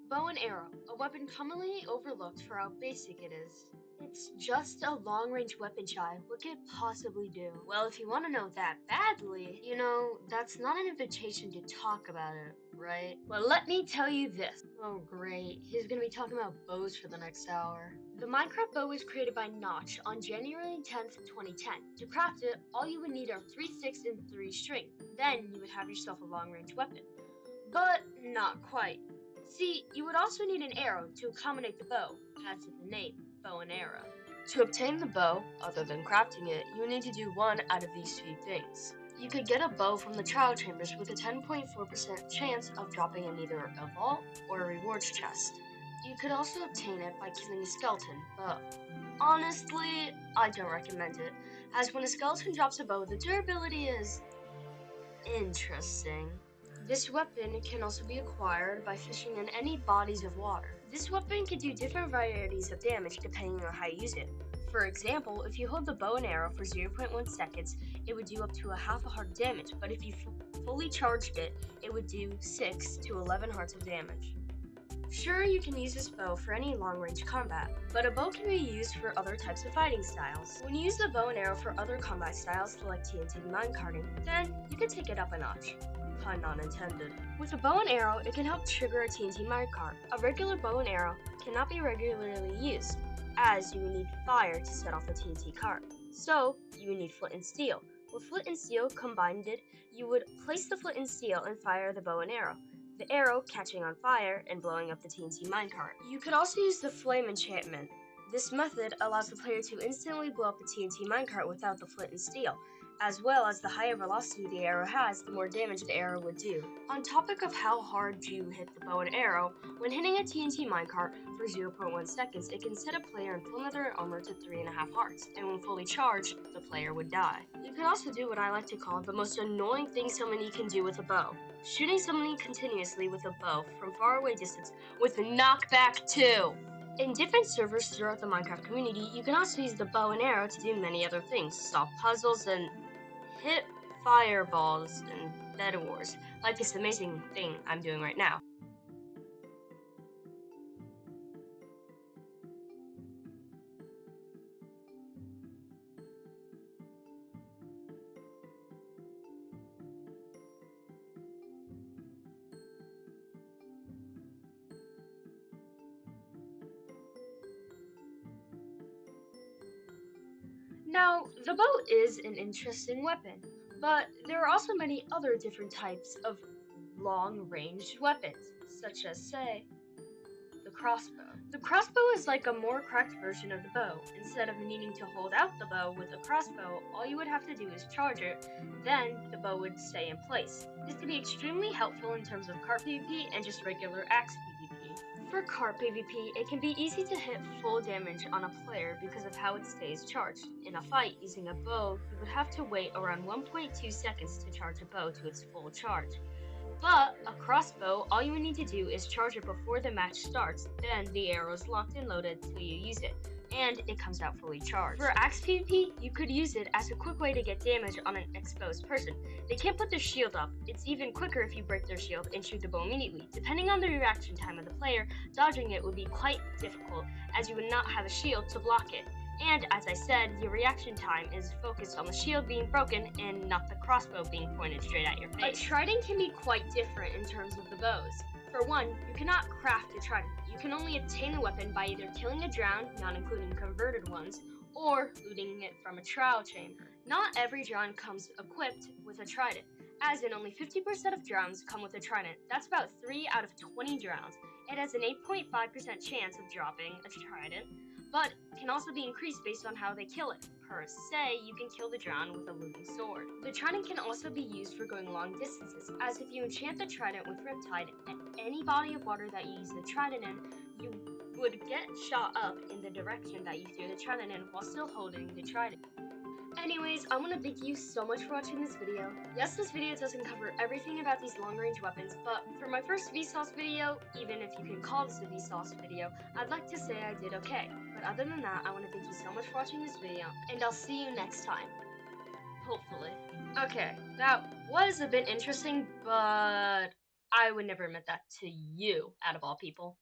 Bow and arrow, a weapon commonly overlooked for how basic it is. It's just a long-range weapon, Chai. What could it possibly do? Well, if you want to know that badly, that's not an invitation to talk about it, right? Well, let me tell you this. Oh, great. He's gonna be talking about bows for the next hour. The Minecraft bow was created by Notch on January 10th, 2010. To craft it, all you would need are 3 sticks and 3 string. Then you would have yourself a long-range weapon. But not quite. See, you would also need an arrow to accommodate the bow, as in the name, bow and arrow. To obtain the bow, other than crafting it, you need to do one out of these few things. You could get a bow from the trial chambers with a 10.4% chance of dropping in either a vault or a rewards chest. You could also obtain it by killing a skeleton, but honestly, I don't recommend it, as when a skeleton drops a bow, the durability is interesting. This weapon can also be acquired by fishing in any bodies of water. This weapon can do different varieties of damage depending on how you use it. For example, if you hold the bow and arrow for 0.1 seconds, it would do up to a half a heart of damage, but if you fully charged it, it would do 6 to 11 hearts of damage. Sure, you can use this bow for any long-range combat, but a bow can be used for other types of fighting styles. When you use the bow and arrow for other combat styles like TNT minecarting, then you can take it up a notch. Pun not intended. With a bow and arrow, it can help trigger a TNT minecart. A regular bow and arrow cannot be regularly used, as you would need fire to set off the TNT cart. So, you would need flint and steel. With flint and steel combined, you would place the flint and steel and fire the bow and arrow, the arrow catching on fire and blowing up the TNT minecart. You could also use the flame enchantment. This method allows the player to instantly blow up the TNT minecart without the flint and steel. As well as the higher velocity the arrow has, the more damage the arrow would do. On topic of how hard you hit the bow and arrow, when hitting a TNT minecart for 0.1 seconds, it can set a player in full nether armor to 3.5 hearts, and when fully charged, the player would die. You can also do what I like to call the most annoying thing somebody can do with a bow. Shooting somebody continuously with a bow from far away distance with a knockback too. In different servers throughout the Minecraft community, you can also use the bow and arrow to do many other things, solve puzzles, and hit fireballs and bed wars, like this amazing thing I'm doing right now. Now, the bow is an interesting weapon, but there are also many other different types of long-range weapons, such as, say, the crossbow. The crossbow is like a more cracked version of the bow. Instead of needing to hold out the bow with a crossbow, all you would have to do is charge it, then the bow would stay in place. This can be extremely helpful in terms of cart PvP and just regular axe PvP. For cart PvP, it can be easy to hit full damage on a player because of how it stays charged. In a fight using a bow, you would have to wait around 1.2 seconds to charge a bow to its full charge. But a crossbow, all you need to do is charge it before the match starts, then the arrow is locked and loaded till you use it, and it comes out fully charged. For axe PvP, you could use it as a quick way to get damage on an exposed person. They can't put their shield up. It's even quicker if you break their shield and shoot the bow immediately. Depending on the reaction time of the player, dodging it would be quite difficult, as you would not have a shield to block it. And as I said, your reaction time is focused on the shield being broken and not the crossbow being pointed straight at your face. A trident can be quite different in terms of the bows. For one, you cannot craft a trident. You can only obtain the weapon by either killing a drown, not including converted ones, or looting it from a trial chamber. Not every drown comes equipped with a trident, as in only 50% of drowns come with a trident. That's about 3 out of 20 drowns. It has an 8.5% chance of dropping a trident, but can also be increased based on how they kill it. Per se, you can kill the drown with a looting sword. The trident can also be used for going long distances, as if you enchant the trident with Riptide at any body of water that you use the trident in, you would get shot up in the direction that you threw the trident in while still holding the trident. Anyways, I want to thank you so much for watching this video. Yes, this video doesn't cover everything about these long-range weapons, but for my first v-sause video, even if you can call this a v-sause video, I'd like to say I did okay. But other than that, I want to thank you so much for watching this video, and I'll see you next time. Hopefully. Okay, that was a bit interesting, but I would never admit that to you, out of all people.